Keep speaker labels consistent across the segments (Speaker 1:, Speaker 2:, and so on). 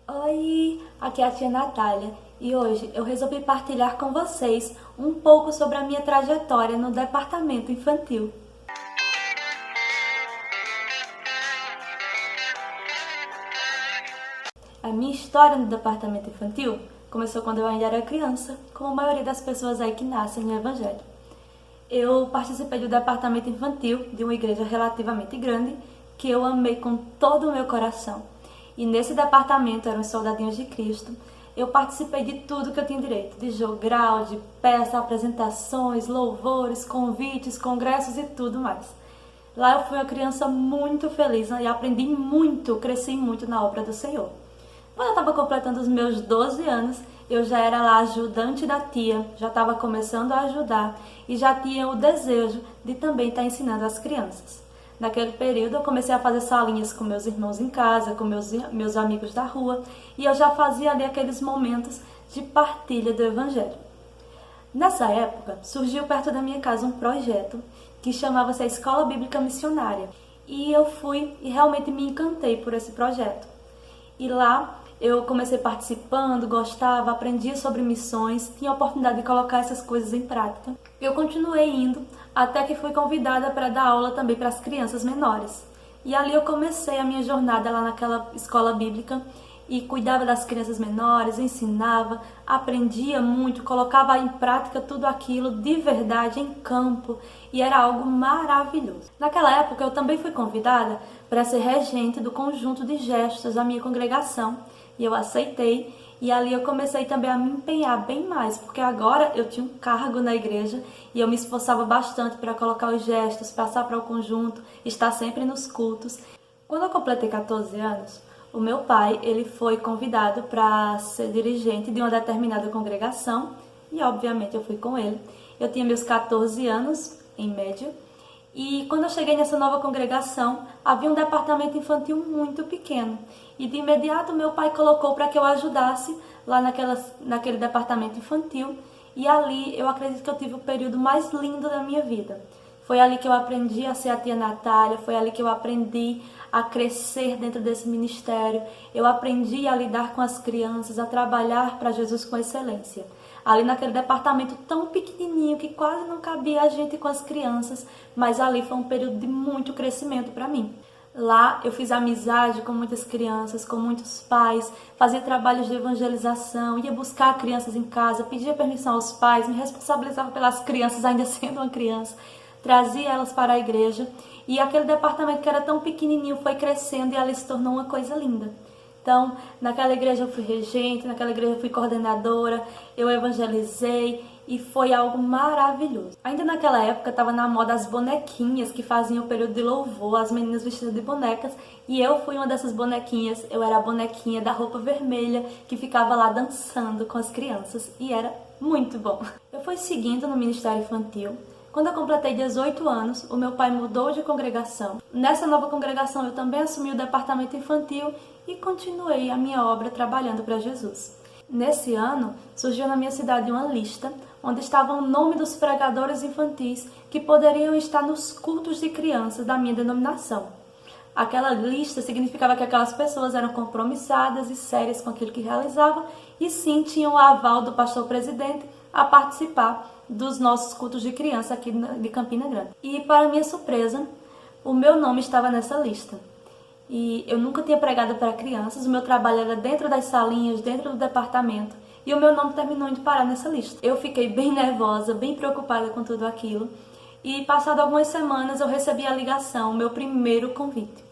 Speaker 1: Oi, aqui é a tia Natália e hoje eu resolvi partilhar com vocês um pouco sobre a minha trajetória no departamento infantil. A minha história no departamento infantil começou quando eu ainda era criança, como a maioria das pessoas aí que nascem no Evangelho. Eu participei do departamento infantil de uma igreja relativamente grande que eu amei com todo o meu coração. E nesse departamento eram os soldadinhos de Cristo. Eu participei de tudo que eu tinha direito, de jogral, de peça, apresentações, louvores, convites, congressos e tudo mais. Lá eu fui uma criança muito feliz e aprendi muito, cresci muito na obra do Senhor. Quando eu estava completando os meus 12 anos, eu já era lá ajudante da tia, já estava começando a ajudar e já tinha o desejo de também estar ensinando as crianças. Naquele período eu comecei a fazer salinhas com meus irmãos em casa, com meus amigos da rua, e eu já fazia ali aqueles momentos de partilha do Evangelho. Nessa época, surgiu perto da minha casa um projeto que chamava-se a Escola Bíblica Missionária. E eu fui e realmente me encantei por esse projeto. E lá eu comecei participando, gostava, aprendia sobre missões, tinha a oportunidade de colocar essas coisas em prática. Eu continuei indo até que fui convidada para dar aula também para as crianças menores. E ali eu comecei a minha jornada lá naquela escola bíblica e cuidava das crianças menores, ensinava, aprendia muito, colocava em prática tudo aquilo de verdade em campo e era algo maravilhoso. Naquela época eu também fui convidada para ser regente do conjunto de gestos da minha congregação e eu aceitei. E ali eu comecei também a me empenhar bem mais, porque agora eu tinha um cargo na igreja e eu me esforçava bastante para colocar os gestos, passar para o conjunto, estar sempre nos cultos. Quando eu completei 14 anos, o meu pai ele foi convidado para ser dirigente de uma determinada congregação e obviamente eu fui com ele. Eu tinha meus 14 anos, em média, e quando eu cheguei nessa nova congregação, havia um departamento infantil muito pequeno. E de imediato meu pai colocou para que eu ajudasse lá naquele departamento infantil. E ali eu acredito que eu tive o período mais lindo da minha vida. Foi ali que eu aprendi a ser a tia Natália, foi ali que eu aprendi a crescer dentro desse ministério. Eu aprendi a lidar com as crianças, a trabalhar para Jesus com excelência. Ali naquele departamento tão pequenininho que quase não cabia a gente com as crianças, mas ali foi um período de muito crescimento para mim. Lá eu fiz amizade com muitas crianças, com muitos pais, fazia trabalhos de evangelização, ia buscar crianças em casa, pedia permissão aos pais, me responsabilizava pelas crianças ainda sendo uma criança, trazia elas para a igreja e aquele departamento que era tão pequenininho foi crescendo e ali se tornou uma coisa linda. Então, naquela igreja eu fui regente, naquela igreja eu fui coordenadora, eu evangelizei e foi algo maravilhoso. Ainda naquela época estava na moda as bonequinhas que faziam o período de louvor, as meninas vestidas de bonecas, e eu fui uma dessas bonequinhas, eu era a bonequinha da roupa vermelha que ficava lá dançando com as crianças e era muito bom. Eu fui seguindo no Ministério Infantil. Quando eu completei 18 anos, o meu pai mudou de congregação. Nessa nova congregação eu também assumi o departamento infantil e continuei a minha obra trabalhando para Jesus. Nesse ano, surgiu na minha cidade uma lista onde estava o nome dos pregadores infantis que poderiam estar nos cultos de crianças da minha denominação. Aquela lista significava que aquelas pessoas eram compromissadas e sérias com aquilo que realizavam e sim tinham o aval do pastor presidente a participar dos nossos cultos de criança aqui de Campina Grande. E para minha surpresa, o meu nome estava nessa lista. E eu nunca tinha pregado para crianças, o meu trabalho era dentro das salinhas, dentro do departamento, e o meu nome terminou indo parar nessa lista. Eu fiquei bem nervosa, bem preocupada com tudo aquilo, e passado algumas semanas eu recebi a ligação, o meu primeiro convite.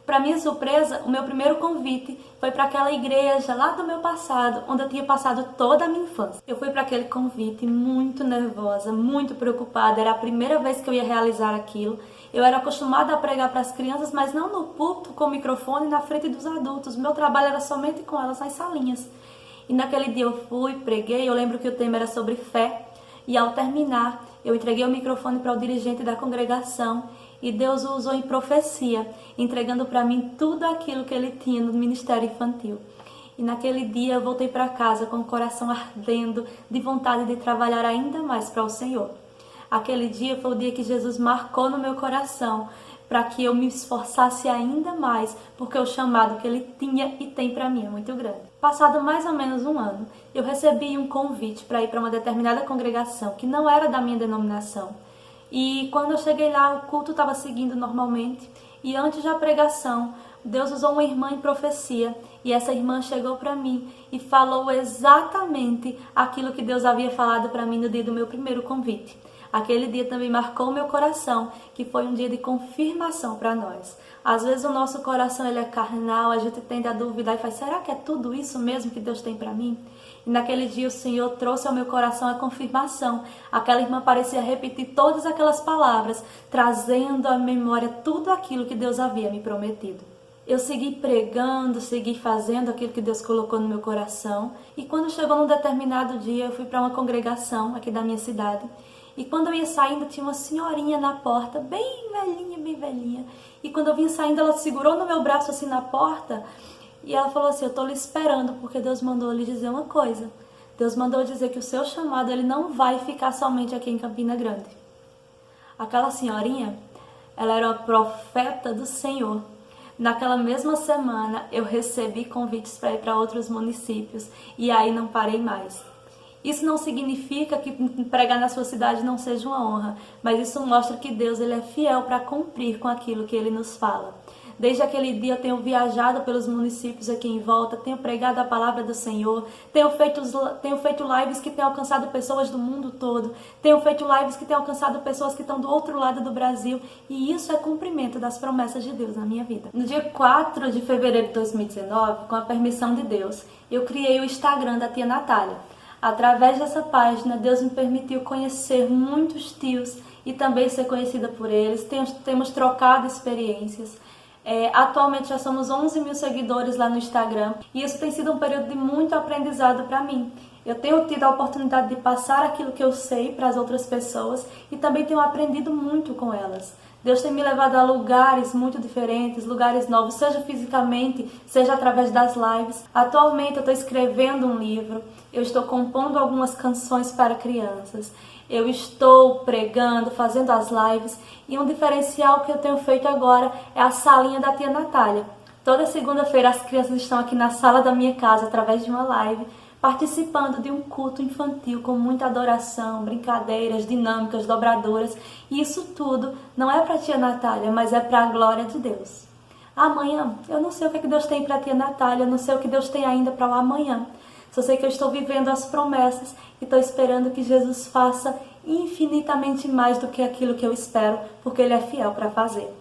Speaker 1: Para minha surpresa, o meu primeiro convite foi para aquela igreja lá do meu passado, onde eu tinha passado toda a minha infância. Eu fui para aquele convite muito nervosa, muito preocupada, era a primeira vez que eu ia realizar aquilo. Eu era acostumada a pregar para as crianças, mas não no púlpito com o microfone na frente dos adultos. Meu trabalho era somente com elas nas salinhas. E naquele dia eu fui, preguei, eu lembro que o tema era sobre fé. E ao terminar, eu entreguei o microfone para o dirigente da congregação e Deus o usou em profecia, entregando para mim tudo aquilo que ele tinha no ministério infantil. E naquele dia eu voltei para casa com o coração ardendo de vontade de trabalhar ainda mais para o Senhor. Aquele dia foi o dia que Jesus marcou no meu coração para que eu me esforçasse ainda mais, porque o chamado que ele tinha e tem para mim é muito grande. Passado mais ou menos um ano, eu recebi um convite para ir para uma determinada congregação que não era da minha denominação. E quando eu cheguei lá, o culto estava seguindo normalmente, e antes da pregação, Deus usou uma irmã em profecia, e essa irmã chegou para mim e falou exatamente aquilo que Deus havia falado para mim no dia do meu primeiro convite. Aquele dia também marcou meu coração, que foi um dia de confirmação para nós. Às vezes o nosso coração ele é carnal, a gente tende a duvidar e faz, será que é tudo isso mesmo que Deus tem para mim? E naquele dia o Senhor trouxe ao meu coração a confirmação. Aquela irmã parecia repetir todas aquelas palavras, trazendo à memória tudo aquilo que Deus havia me prometido. Eu segui pregando, segui fazendo aquilo que Deus colocou no meu coração. E quando chegou num determinado dia, eu fui para uma congregação aqui da minha cidade. E quando eu ia saindo, tinha uma senhorinha na porta, bem velhinha, bem velhinha. E quando eu vinha saindo, ela segurou no meu braço assim na porta. E ela falou assim, eu estou lhe esperando, porque Deus mandou lhe dizer uma coisa. Deus mandou dizer que o seu chamado, ele não vai ficar somente aqui em Campina Grande. Aquela senhorinha, ela era uma profeta do Senhor. Naquela mesma semana, eu recebi convites para ir para outros municípios. E aí não parei mais. Isso não significa que pregar na sua cidade não seja uma honra, mas isso mostra que Deus ele é fiel para cumprir com aquilo que Ele nos fala. Desde aquele dia eu tenho viajado pelos municípios aqui em volta, tenho pregado a palavra do Senhor, tenho feito lives que têm alcançado pessoas do mundo todo, tenho feito lives que têm alcançado pessoas que estão do outro lado do Brasil, e isso é cumprimento das promessas de Deus na minha vida. No dia 4 de fevereiro de 2019, com a permissão de Deus, eu criei o Instagram da tia Natália. Através dessa página, Deus me permitiu conhecer muitos tios e também ser conhecida por eles. Temos trocado experiências. Atualmente já somos 11 mil seguidores lá no Instagram e isso tem sido um período de muito aprendizado para mim. Eu tenho tido a oportunidade de passar aquilo que eu sei para as outras pessoas e também tenho aprendido muito com elas. Deus tem me levado a lugares muito diferentes, lugares novos, seja fisicamente, seja através das lives. Atualmente eu estou escrevendo um livro, eu estou compondo algumas canções para crianças, eu estou pregando, fazendo as lives e um diferencial que eu tenho feito agora é a salinha da tia Natália. Toda segunda-feira as crianças estão aqui na sala da minha casa através de uma live, participando de um culto infantil com muita adoração, brincadeiras, dinâmicas, dobradoras. E isso tudo não é para a tia Natália, mas é para a glória de Deus. Amanhã, eu não sei o que Deus tem para a tia Natália, eu não sei o que Deus tem ainda para o amanhã. Só sei que eu estou vivendo as promessas e estou esperando que Jesus faça infinitamente mais do que aquilo que eu espero, porque Ele é fiel para fazer.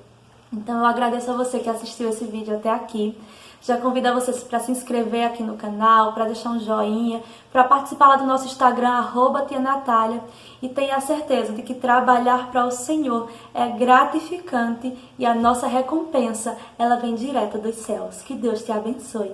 Speaker 1: Então eu agradeço a você que assistiu esse vídeo até aqui. Já convido a vocês para se inscrever aqui no canal, para deixar um joinha, para participar lá do nosso Instagram, @tianatália. E tenha a certeza de que trabalhar para o Senhor é gratificante e a nossa recompensa, ela vem direta dos céus. Que Deus te abençoe.